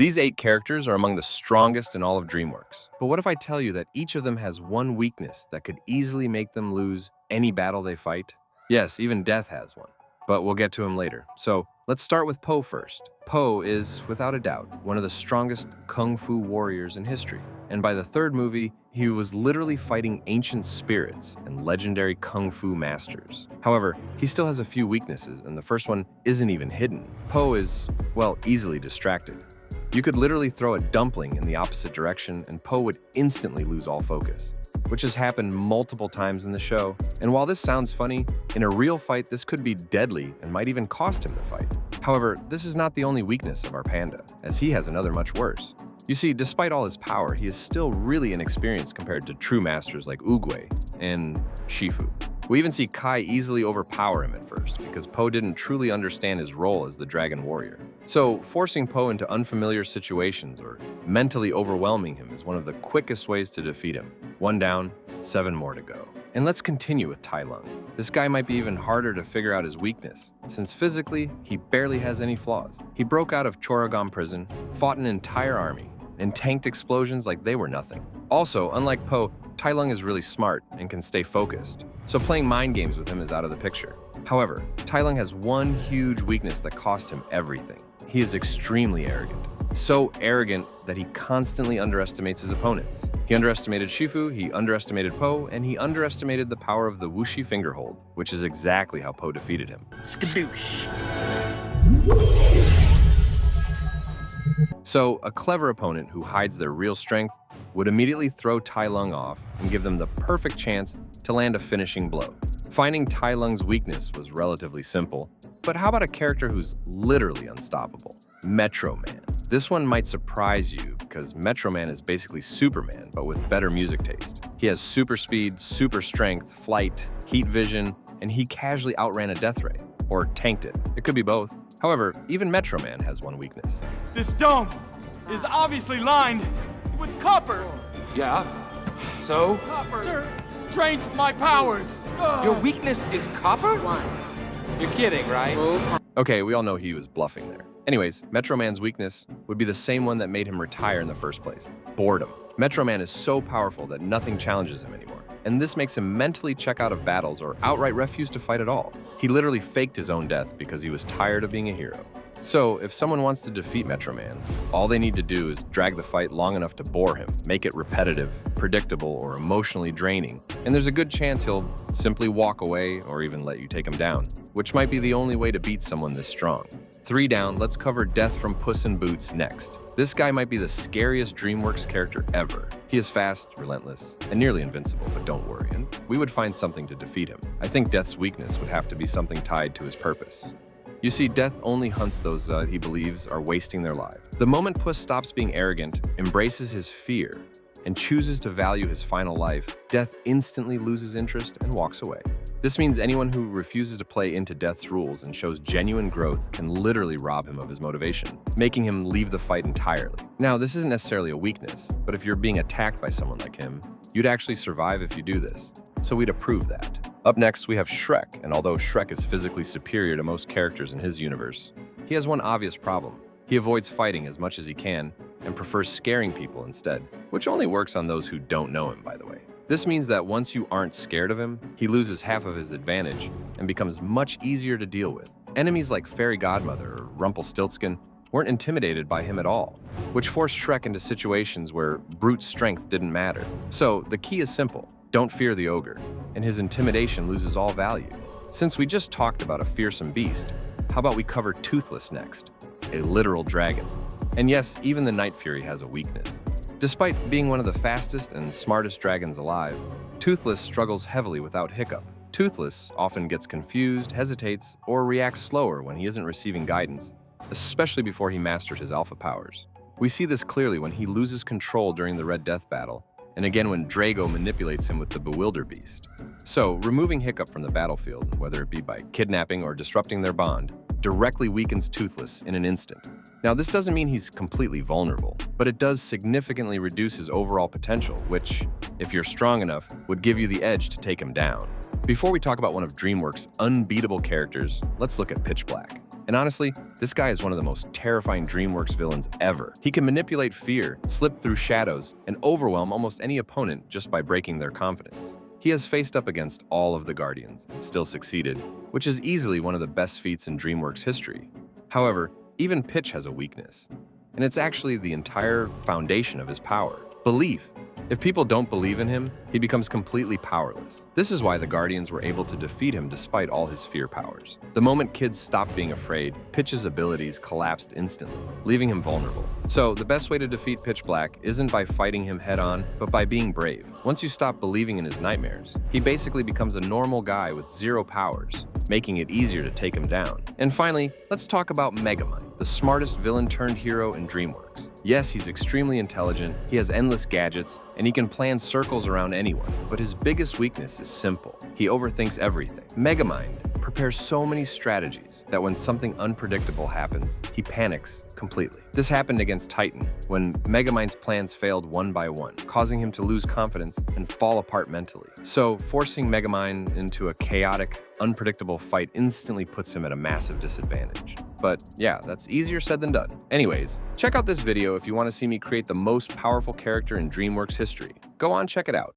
These 8 characters are among the strongest in all of DreamWorks. But what if I tell you that each of them has one weakness that could easily make them lose any battle they fight? Yes, even Death has one. But we'll get to him later. So let's start with Po first. Po is, without a doubt, one of the strongest kung fu warriors in history. And by the third movie, he was literally fighting ancient spirits and legendary kung fu masters. However, he still has a few weaknesses, and the first one isn't even hidden. Po is, well, easily distracted. You could literally throw a dumpling in the opposite direction and Po would instantly lose all focus, which has happened multiple times in the show. And while this sounds funny, in a real fight this could be deadly and might even cost him the fight. However, this is not the only weakness of our panda, as he has another much worse. You see, despite all his power, he is still really inexperienced compared to true masters like Oogway and Shifu. We even see Kai easily overpower him at first, because Po didn't truly understand his role as the dragon warrior. So, forcing Po into unfamiliar situations or mentally overwhelming him is one of the quickest ways to defeat him. 1 down, 7 more to go. And let's continue with Tai Lung. This guy might be even harder to figure out his weakness, since physically, he barely has any flaws. He broke out of Choragon prison, fought an entire army, and tanked explosions like they were nothing. Also, unlike Po, Tai Lung is really smart and can stay focused, so playing mind games with him is out of the picture. However, Tai Lung has one huge weakness that cost him everything. He is extremely arrogant. So arrogant that he constantly underestimates his opponents. He underestimated Shifu, he underestimated Po, and he underestimated the power of the Wuxi fingerhold, which is exactly how Po defeated him. Skadoosh. So, a clever opponent who hides their real strength would immediately throw Tai Lung off and give them the perfect chance to land a finishing blow. Finding Tai Lung's weakness was relatively simple, but how about a character who's literally unstoppable? Metro Man. This one might surprise you because Metro Man is basically Superman, but with better music taste. He has super speed, super strength, flight, heat vision, and he casually outran a death ray, or tanked it. It could be both. However, even Metro Man has one weakness. This dome is obviously lined with copper. Yeah? So? Copper, sir, drains my powers. Your weakness is copper? You're kidding, right? Okay, we all know he was bluffing there. Anyways, Metro Man's weakness would be the same one that made him retire in the first place: boredom. Metro Man is so powerful that nothing challenges him anymore, and this makes him mentally check out of battles or outright refuse to fight at all. He literally faked his own death because he was tired of being a hero. So, if someone wants to defeat Metro Man, all they need to do is drag the fight long enough to bore him, make it repetitive, predictable, or emotionally draining, and there's a good chance he'll simply walk away or even let you take him down, which might be the only way to beat someone this strong. 3 down, let's cover Death from Puss in Boots next. This guy might be the scariest DreamWorks character ever. He is fast, relentless, and nearly invincible, but don't worry, and we would find something to defeat him. I think Death's weakness would have to be something tied to his purpose. You see, Death only hunts those he believes are wasting their lives. The moment Puss stops being arrogant, embraces his fear, and chooses to value his final life, Death instantly loses interest and walks away. This means anyone who refuses to play into Death's rules and shows genuine growth can literally rob him of his motivation, making him leave the fight entirely. Now, this isn't necessarily a weakness, but if you're being attacked by someone like him, you'd actually survive if you do this, so we'd approve that. Up next, we have Shrek, and although Shrek is physically superior to most characters in his universe, he has one obvious problem. He avoids fighting as much as he can and prefers scaring people instead, which only works on those who don't know him, by the way. This means that once you aren't scared of him, he loses half of his advantage and becomes much easier to deal with. Enemies like Fairy Godmother or Rumpelstiltskin weren't intimidated by him at all, which forced Shrek into situations where brute strength didn't matter. So the key is simple: don't fear the ogre, and his intimidation loses all value. Since we just talked about a fearsome beast, how about we cover Toothless next, a literal dragon? And yes, even the Night Fury has a weakness. Despite being one of the fastest and smartest dragons alive, Toothless struggles heavily without hiccup. Toothless often gets confused, hesitates, or reacts slower when he isn't receiving guidance, especially before he mastered his alpha powers. We see this clearly when he loses control during the Red Death battle, and again when Drago manipulates him with the Bewilder Beast. So, removing Hiccup from the battlefield, whether it be by kidnapping or disrupting their bond, directly weakens Toothless in an instant. Now, this doesn't mean he's completely vulnerable, but it does significantly reduce his overall potential, which, if you're strong enough, would give you the edge to take him down. Before we talk about one of DreamWorks' unbeatable characters, let's look at Pitch Black. And honestly, this guy is one of the most terrifying DreamWorks villains ever. He can manipulate fear, slip through shadows, and overwhelm almost any opponent just by breaking their confidence. He has faced up against all of the Guardians and still succeeded, which is easily one of the best feats in DreamWorks history. However, even Pitch has a weakness, and it's actually the entire foundation of his power: belief. If people don't believe in him, he becomes completely powerless. This is why the Guardians were able to defeat him despite all his fear powers. The moment kids stopped being afraid, Pitch's abilities collapsed instantly, leaving him vulnerable. So the best way to defeat Pitch Black isn't by fighting him head-on, but by being brave. Once you stop believing in his nightmares, he basically becomes a normal guy with zero powers, making it easier to take him down. And finally, let's talk about Megamind, the smartest villain turned hero in DreamWorks. Yes, he's extremely intelligent, he has endless gadgets, and he can plan circles around anyone, but his biggest weakness is simple: he overthinks everything. Megamind prepares so many strategies that when something unpredictable happens, he panics completely. This happened against Titan, when Megamind's plans failed one by one, causing him to lose confidence and fall apart mentally. So, forcing Megamind into a chaotic, unpredictable fight instantly puts him at a massive disadvantage. But yeah, that's easier said than done. Anyways, check out this video if you want to see me create the most powerful character in DreamWorks history. Go on, check it out.